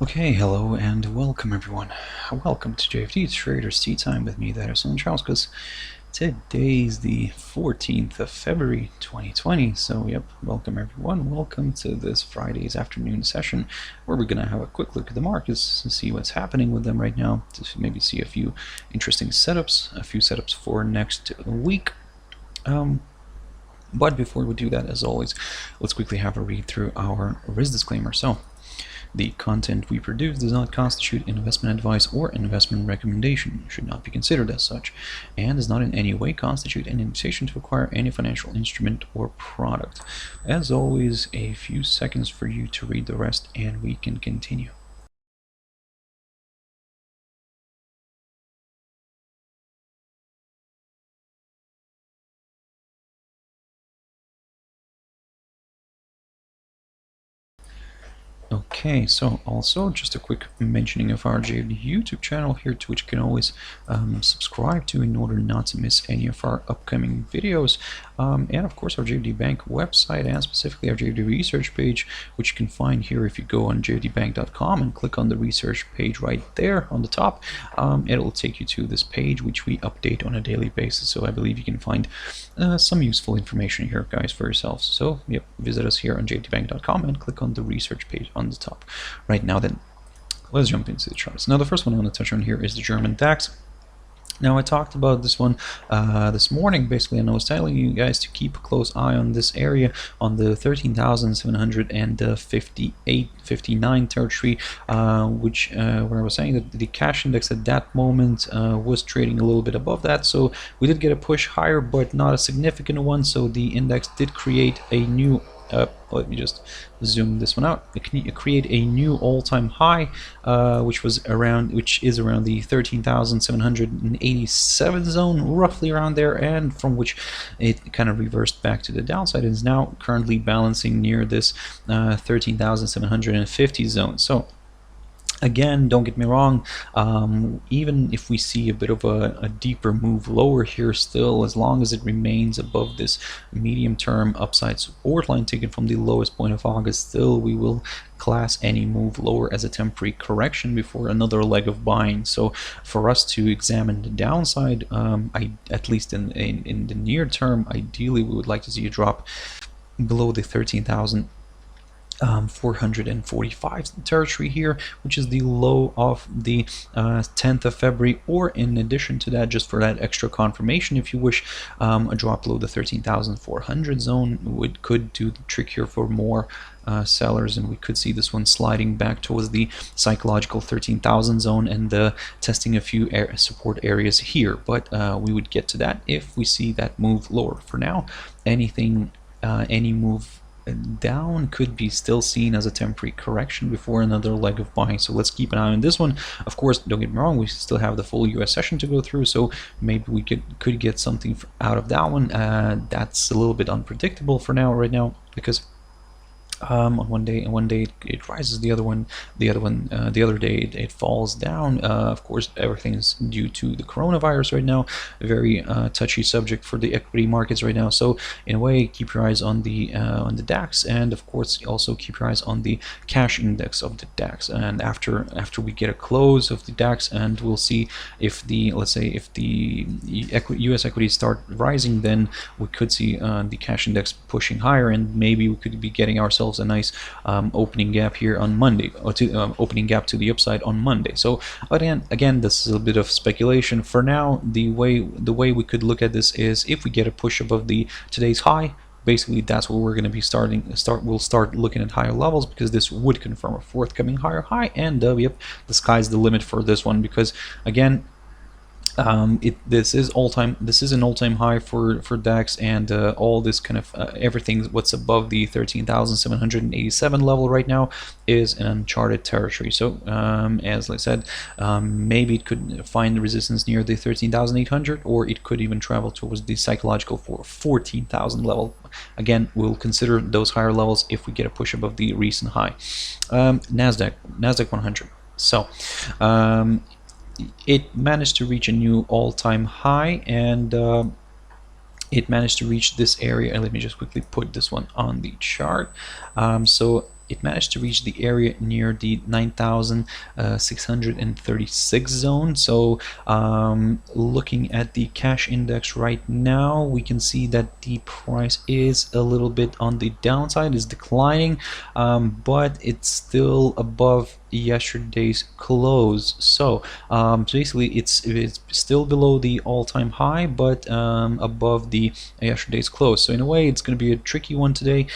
Okay, hello and welcome everyone. Welcome to JFD Traders Tea Time with me, Darius Anucauskas. Today's the 14th of February 2020, so yep, welcome everyone. Welcome to this Friday's afternoon session where we're going to have a quick look at the markets and see what's happening with them right now, to maybe see a few interesting setups, for next week. But before we do that, as always, let's quickly have a read through our risk disclaimer. So, the content we produce does not constitute investment advice or investment recommendation, should not be considered as such, and does not in any way constitute an invitation to acquire any financial instrument or product. As always, a few seconds for you to read the rest and we can continue. Okay, so also just a quick mentioning of our JFD YouTube channel here, to which you can always subscribe to in order not to miss any of our upcoming videos, and of course our JFD Bank website, and specifically our JFD research page, which you can find here if you go on jfdbank.com and click on the research page right there on the top. It'll take you to this page which we update on a daily basis, so I believe you can find some useful information here, guys, for yourselves. So yep, visit us here on jfdbank.com and click on the research page on the top. Right now then, let's jump into the charts. Now the first one I want to touch on here is the German DAX. Now I talked about this one this morning, basically, and I was telling you guys to keep a close eye on this area, on the 13,758-59 territory, which where I was saying that the cash index at that moment was trading a little bit above that. So we did get a push higher, but not a significant one. So the index did create a new let me just zoom this one out. It create a new all-time high, which is around the 13,787 zone, roughly around there, and from which it kind of reversed back to the downside and is now currently balancing near this 13,750 zone. So again, don't get me wrong, even if we see a bit of a deeper move lower here, still, as long as it remains above this medium-term upside support line taken from the lowest point of August, still we will class any move lower as a temporary correction before another leg of buying. So for us to examine the downside, at least in the near term, ideally we would like to see a drop below the 13,445 territory here, which is the low of the 10th of February, or in addition to that, just for that extra confirmation, if you wish, a drop below the 13,400 zone could do the trick here for more sellers, and we could see this one sliding back towards the psychological 13,000 zone and testing a few support areas here. But we would get to that if we see that move lower. For now, any move down could be still seen as a temporary correction before another leg of buying. So let's keep an eye on this one. Of course, don't get me wrong, we still have the full US session to go through, so maybe we could get something out of that one. That's a little bit unpredictable for now, right now, because one day it rises, the other day it falls down. Of course, everything is due to the coronavirus right now, a very touchy subject for the equity markets right now. So in a way, keep your eyes on the DAX, and of course also keep your eyes on the cash index of the DAX. And after we get a close of the DAX, and we'll see if let's say if the US equities start rising, then we could see the cash index pushing higher, and maybe we could be getting ourselves a nice opening gap here on Monday, or opening gap to the upside on Monday. So again, this is a bit of speculation. For now, the way we could look at this is if we get a push above today's high, basically that's where we're going to be we'll start looking at higher levels, because this would confirm a forthcoming higher high, and yep, the sky's the limit for this one, because again, this is an all-time high for DAX, and all this kind of everything what's above the 13,787 level right now is an uncharted territory. So as I said, maybe it could find resistance near the 13,800, or it could even travel towards the psychological 14,000 level. Again, we'll consider those higher levels if we get a push above the recent high. Nasdaq 100. So it managed to reach a new all-time high, and it managed to reach this area. And let me just quickly put this one on the chart. So it managed to reach the area near the 9,636 zone. So looking at the cash index right now, we can see that the price is a little bit on the downside, is declining, but it's still above yesterday's close. So basically it's still below the all-time high, but above the yesterday's close. So in a way, it's going to be a tricky one today.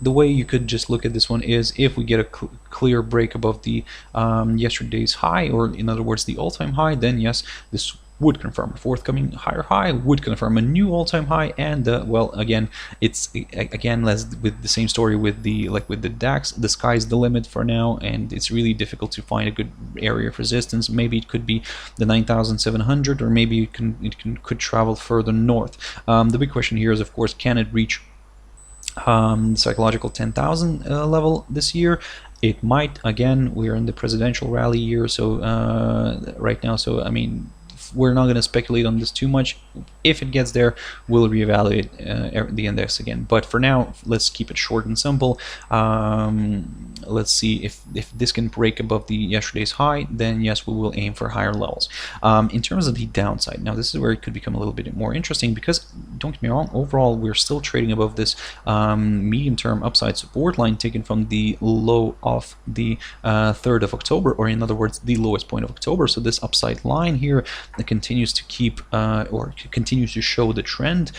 The way you could just look at this one is if we get a clear break above the yesterday's high, or in other words the all-time high, then yes, this would confirm a forthcoming higher high, would confirm a new all-time high, and well, again, it's again with the same story with the with the DAX. The sky's the limit for now, and it's really difficult to find a good area of resistance. Maybe it could be the 9,700, or maybe it could travel further north. The big question here is, of course, can it reach psychological 10,000 level this year? It might. Again, we're in the presidential rally year, so right now, so I mean, we're not going to speculate on this too much. If it gets there, we'll reevaluate the index again. But for now, let's keep it short and simple. Let's see if this can break above the yesterday's high, then yes, we will aim for higher levels. In terms of the downside, now this is where it could become a little bit more interesting, because don't get me wrong, overall we're still trading above this medium-term upside support line taken from the low of the 3rd of October, or in other words, the lowest point of October. So this upside line here continues to keep or continues to show the trend.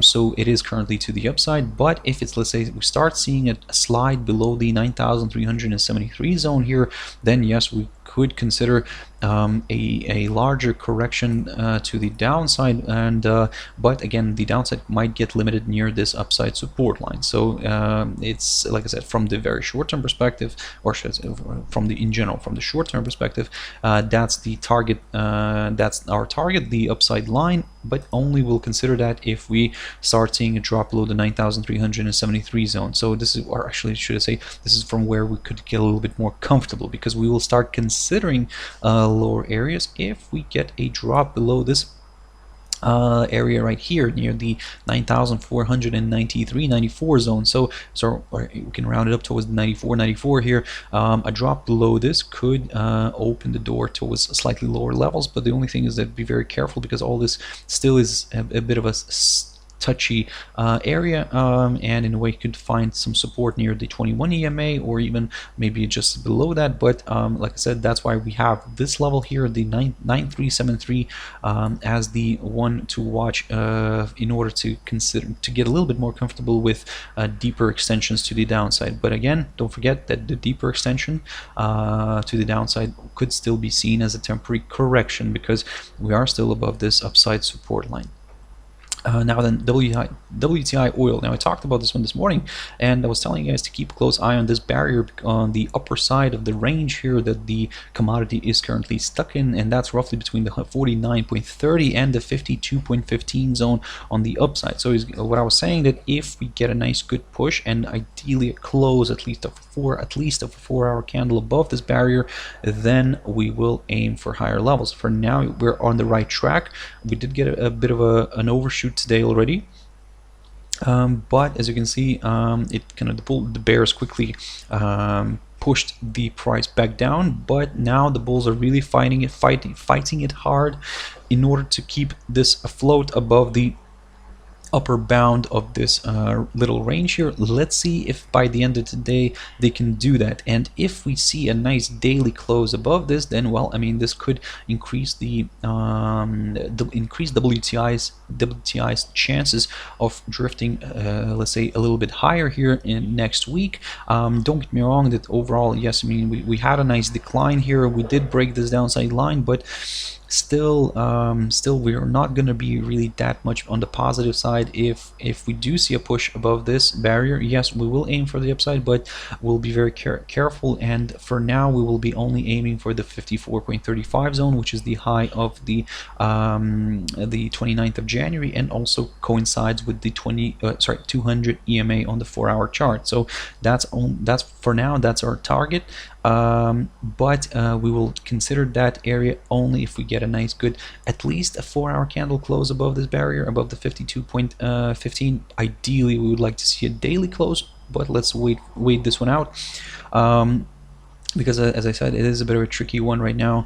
So it is currently to the upside, but if it's, let's say, we start seeing a slide below the 9,373 zone here, then yes, we could consider a larger correction to the downside, and but again, the downside might get limited near this upside support line. So it's, like I said, from the very short-term perspective, or from the short-term perspective, that's the target. That's our target, the upside line. But only we'll consider that if we start seeing a drop below the 9,373 zone. So this is, or actually, should I say, this is from where we could get a little bit more comfortable, because we will start considering lower areas if we get a drop below this area right here near the 9,493-94 zone. So or we can round it up towards the 94 here. A drop below this could open the door towards slightly lower levels, but the only thing is that be very careful, because all this still is a bit of a touchy area, and in a way you could find some support near the 21 EMA, or even maybe just below that. But like I said, that's why we have this level here, the 9373, as the one to watch in order to get a little bit more comfortable with deeper extensions to the downside. But again, don't forget that the deeper extension to the downside could still be seen as a temporary correction, because we are still above this upside support line. Now then, WTI oil. Now I talked about this one this morning, and I was telling you guys to keep a close eye on this barrier on the upper side of the range here that the commodity is currently stuck in, and that's roughly between the 49.30 and the 52.15 zone on the upside. So what I was saying, that if we get a nice good push, and ideally a close at least of a 4-hour candle above this barrier, then we will aim for higher levels. For now, we're on the right track. We did get a bit of an overshoot today already, but as you can see, it kind of the bears quickly pushed the price back down. But now the bulls are really fighting it hard in order to keep this afloat above the upper bound of this little range here. Let's see if by the end of today they can do that, and if we see a nice daily close above this, then, well, I mean, this could increase the WTI's chances of drifting, let's say, a little bit higher here in next week. Don't get me wrong, that overall, yes, I mean, we had a nice decline here. We did break this downside line, but still we are not going to be really that much on the positive side. If we do see a push above this barrier, yes, we will aim for the upside, but we'll be very careful. And for now, we will be only aiming for the 54.35 zone, which is the high of the 29th of January, and also coincides with the 200 EMA on the 4-hour chart. So that's for now, that's our target. But we will consider that area only if we get a nice good, at least a 4-hour candle close above this barrier, above the 52.15. Ideally, we would like to see a daily close but let's wait this one out. Because as I said, it is a bit of a tricky one right now.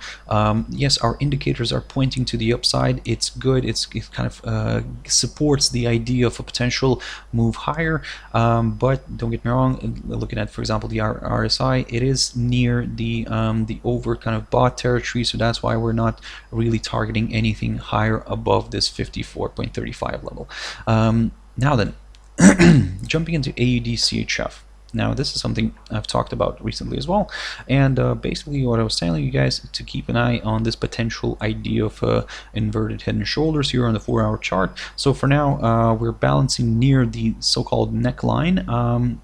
Yes, our indicators are pointing to the upside. It's good. It kind of supports the idea of a potential move higher. But don't get me wrong. Looking at, for example, the RSI, it is near the over kind of bought territory. So that's why we're not really targeting anything higher above this 54.35 level. Now then, jumping into AUDCHF. Now, this is something I've talked about recently as well, and basically what I was telling you guys to keep an eye on this potential idea of inverted head and shoulders here on the 4-hour chart. So for now, we're balancing near the so-called neckline.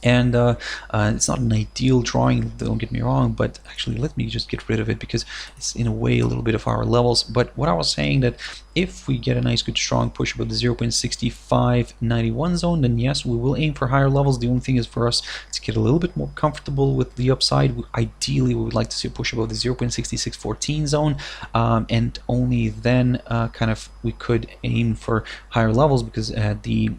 And it's not an ideal drawing, don't get me wrong, but actually let me just get rid of it because it's in a way a little bit of our levels. But what I was saying, that if we get a nice good strong push above the 0.6591 zone, then yes, we will aim for higher levels. The only thing is for us to get a little bit more comfortable with the upside. Ideally, we would like to see a push above the 0.6614 zone, and only then kind of we could aim for higher levels, because the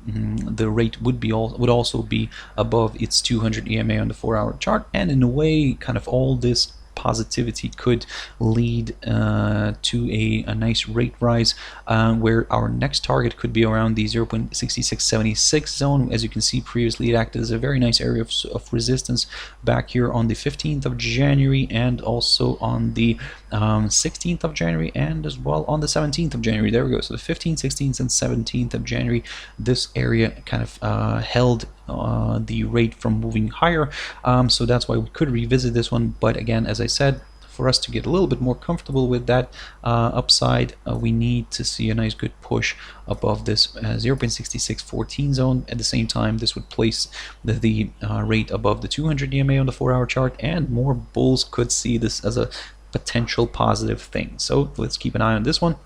rate would also be above its 200 EMA on the 4-hour chart, and in a way kind of all this positivity could lead to a nice rate rise, where our next target could be around the 0.6676 zone. As you can see, previously it acted as a very nice area of resistance back here on the 15th of January and also on the 16th of January and as well on the 17th of January. There we go. So the 15th, 16th and 17th of January, this area kind of held the rate from moving higher, so that's why we could revisit this one. But again, as I said, for us to get a little bit more comfortable with that upside, we need to see a nice good push above this 0.6614 zone. At the same time, this would place the rate above the 200 EMA on the 4-hour chart, and more bulls could see this as a potential positive thing. So let's keep an eye on this one.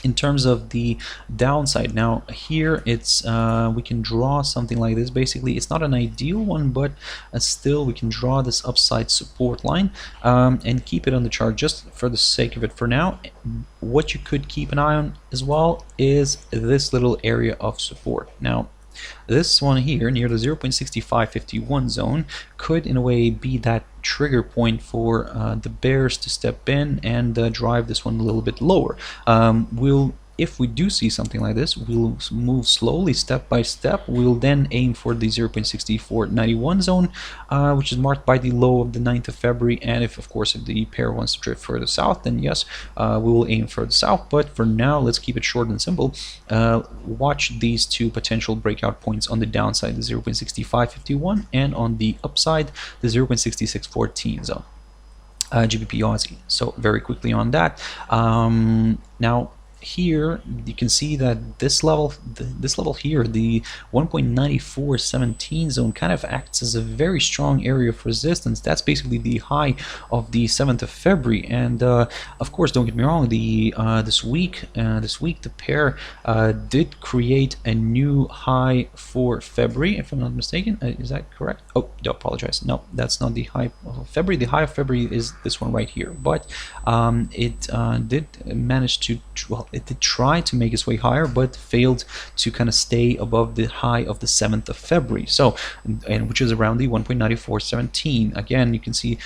In terms of the downside, now here it's we can draw something like this. Basically, it's not an ideal one, but still we can draw this upside support line and keep it on the chart just for the sake of it for now. What you could keep an eye on as well is this little area of support. Now, this one here near the 0.6551 zone could in a way be that trigger point for the bears to step in and drive this one a little bit lower. If we do see something like this, we'll move slowly, step by step. We'll then aim for the 0.6491 zone, which is marked by the low of the 9th of February. And if, of course, if the pair wants to drift further south, then yes, we will aim further south. But for now, let's keep it short and simple. Watch these two potential breakout points on the downside, the 0.6551, and on the upside, the 0.6614 zone, GBPAUD. So very quickly on that. Now, here you can see that this level here, the 1.9417 zone, kind of acts as a very strong area of resistance. That's basically the high of the 7th of February. And of course, don't get me wrong, this week the pair did create a new high for February, if I'm not mistaken. Is that correct? Oh, I apologize. No, that's not the high of February. The high of February is this one right here. But it did manage to, well, it did try to make its way higher, but failed to kind of stay above the high of the 7th of February. So, and which is around the 1.9417. Again, you can see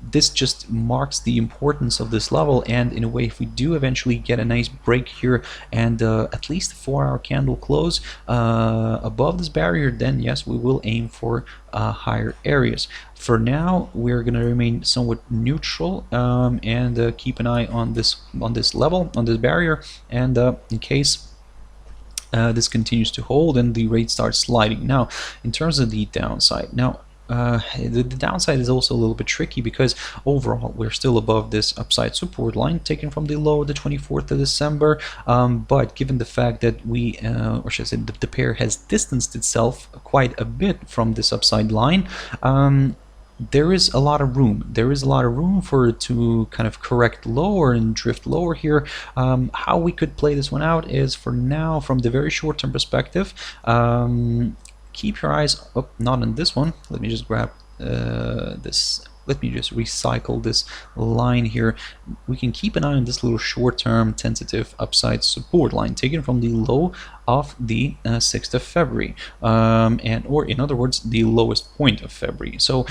this just marks the importance of this level. And in a way, if we do eventually get a nice break here and at least a 4-hour candle close above this barrier, then yes, we will aim for higher areas. For now, we're going to remain somewhat neutral and keep an eye on this level, on this barrier, and in case this continues to hold and the rate starts sliding. Now, in terms of the downside, now the downside is also a little bit tricky, because overall we're still above this upside support line taken from the low of the 24th of December, but given the fact that we or should I say the pair has distanced itself quite a bit from this upside line, there is a lot of room. There is a lot of room for it to kind of correct lower and drift lower here. How we could play this one out is, for now, from the very short-term perspective, keep your eyes up, not on this one. Let me just grab this. Let me just recycle this line here. We can keep an eye on this little short-term tentative upside support line taken from the low of the 6th of February, or in other words, the lowest point of February. So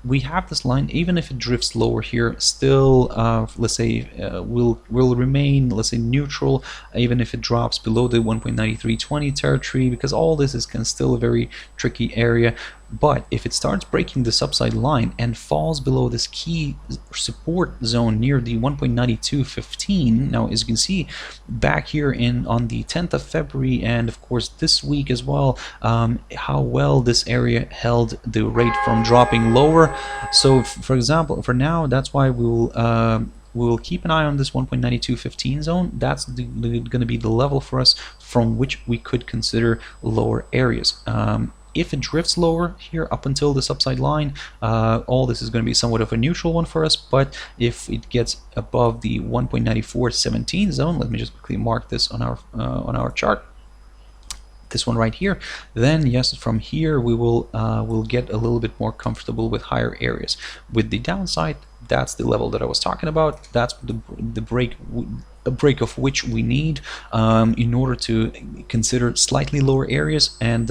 we have this line, even if it drifts lower here, still let's say will remain, let's say, neutral, even if it drops below the 1.9320 territory, because all this is still a very tricky area. But if it starts breaking this upside line and falls below this key support zone near the 1.9215, now as you can see back here on the 10th of February, and of course this week as well, how well this area held the rate from dropping lower. So for example, for now, that's why we'll keep an eye on this 1.9215 zone. That's going to be the level for us from which we could consider lower areas. If it drifts lower here up until this upside line, all this is going to be somewhat of a neutral one for us. But if it gets above the 1.9417 zone, let me just quickly mark this on our chart, this one right here, then yes, from here we will we'll get a little bit more comfortable with higher areas. With the downside, that's the level that I was talking about. That's the break of which we need in order to consider slightly lower areas, and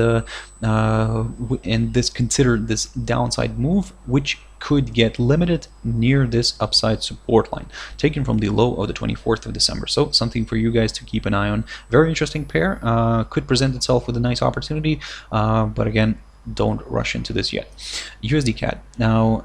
consider this downside move, which could get limited near this upside support line taken from the low of the 24th of December. So something for you guys to keep an eye on. Very interesting pair, could present itself with a nice opportunity, but again, don't rush into this yet. USDCAD. Now,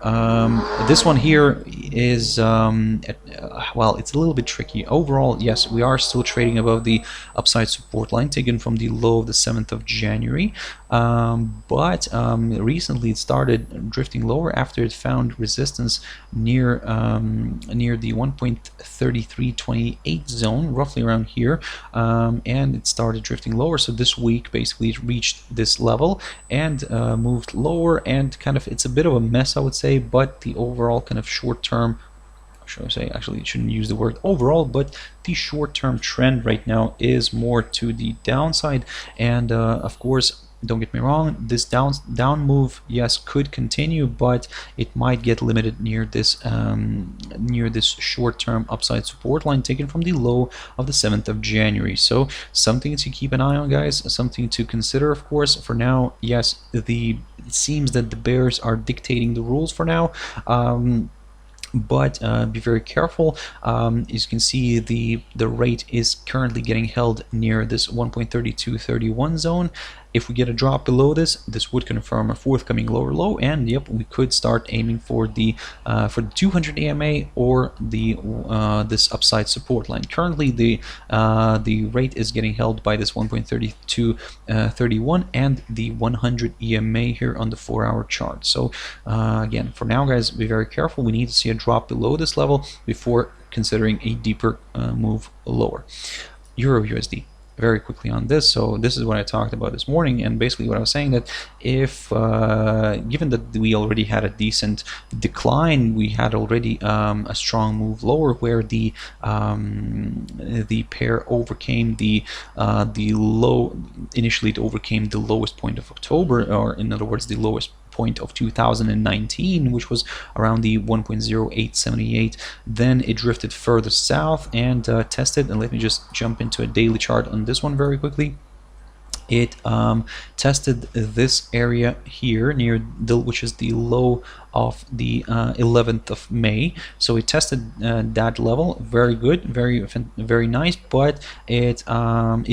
this one here is, well, it's a little bit tricky. Overall, yes, we are still trading above the upside support line taken from the low of the 7th of January. But recently it started drifting lower after it found resistance near the 1.3328 zone, roughly around here, and it started drifting lower. So this week basically it reached this level and moved lower, and kind of, it's a bit of a mess, I would say, but the overall kind of short-term, should I say, actually it shouldn't use the word overall, but the short-term trend right now is more to the downside. And of course, don't get me wrong, this down move, yes, could continue, but it might get limited near this short-term upside support line taken from the low of the 7th of January. So something to keep an eye on, guys, something to consider. Of course, for now, yes, it seems that the bears are dictating the rules for now. But be very careful. As you can see, the rate is currently getting held near this 1.3231 zone. If we get a drop below this, this would confirm a forthcoming lower low, and yep, we could start aiming for the 200 EMA or the this upside support line. Currently, the rate is getting held by this 1.3231 and the 100 EMA here on the 4-hour chart. So again, for now, guys, be very careful. We need to see a drop below this level before considering a deeper move lower. EURUSD. Very quickly on this. So this is what I talked about this morning, and basically what I was saying, that if given that we already had a decent decline, we had already a strong move lower where the pair overcame the low. Initially it overcame the lowest point of October, or in other words the lowest point of 2019, which was around the 1.0878. Then it drifted further south and tested, and let me just jump into a daily chart on this one very quickly. It tested this area here near which is the low of the 11th of May. So it tested that level. Very good, very nice, but it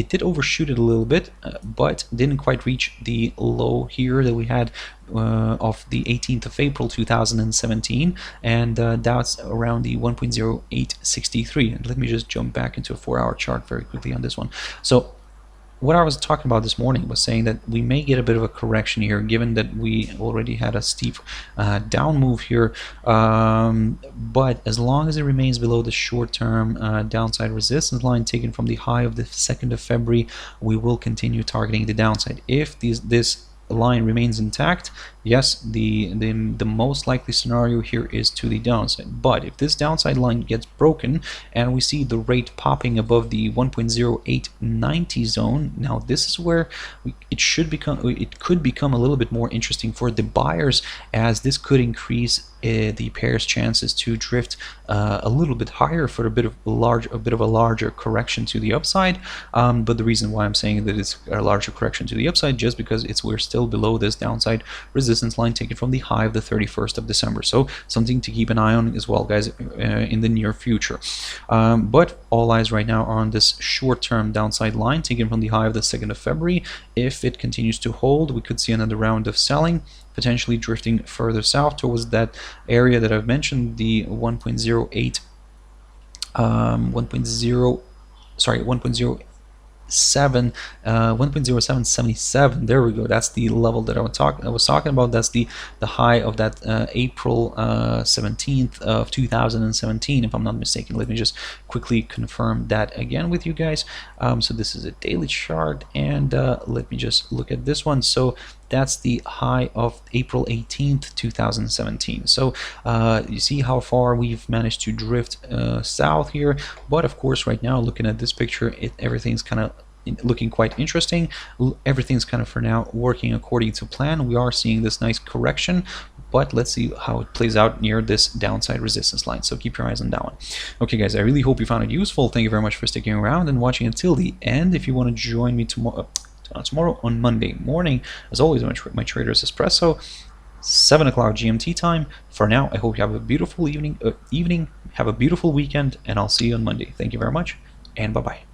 did overshoot it a little bit, but didn't quite reach the low here that we had of the 18th of April 2017, and that's around the 1.0863. And let me just jump back into a 4-hour chart very quickly on this one. So what I was talking about this morning was saying that we may get a bit of a correction here, given that we already had a steep down move here, but as long as it remains below the short-term downside resistance line taken from the high of the 2nd of February, we will continue targeting the downside. If this line remains intact, yes, the most likely scenario here is to the downside. But if this downside line gets broken and we see the rate popping above the 1.0890 zone, now this is where it could become a little bit more interesting for the buyers, as this could increase the pair's chances to drift a little bit higher for a bit of a larger correction to the upside. But the reason why I'm saying that it's a larger correction to the upside, just because we're still below this downside resistance line taken from the high of the 31st of December. So something to keep an eye on as well, guys, in the near future. But all eyes right now are on this short-term downside line taken from the high of the 2nd of February. If it continues to hold, we could see another round of selling, potentially drifting further south towards that area that I've mentioned, the 1.08 1.0777. There we go. That's the level that I was talking about. That's the high of that April 17th of 2017, if I'm not mistaken. Let me just quickly confirm that again with you guys. So this is a daily chart, and let me just look at this one. So that's the high of April 18th, 2017. So you see how far we've managed to drift south here. But of course, right now, looking at this picture, everything's kind of looking quite interesting. Everything's kind of for now working according to plan. We are seeing this nice correction, but let's see how it plays out near this downside resistance line. So keep your eyes on that one. Okay, guys, I really hope you found it useful. Thank you very much for sticking around and watching until the end. If you want to join me tomorrow on Monday morning, as always, my Trader's Espresso, 7 o'clock GMT time. For now, I hope you have a beautiful evening, have a beautiful weekend, and I'll see you on Monday. Thank you very much, and bye-bye.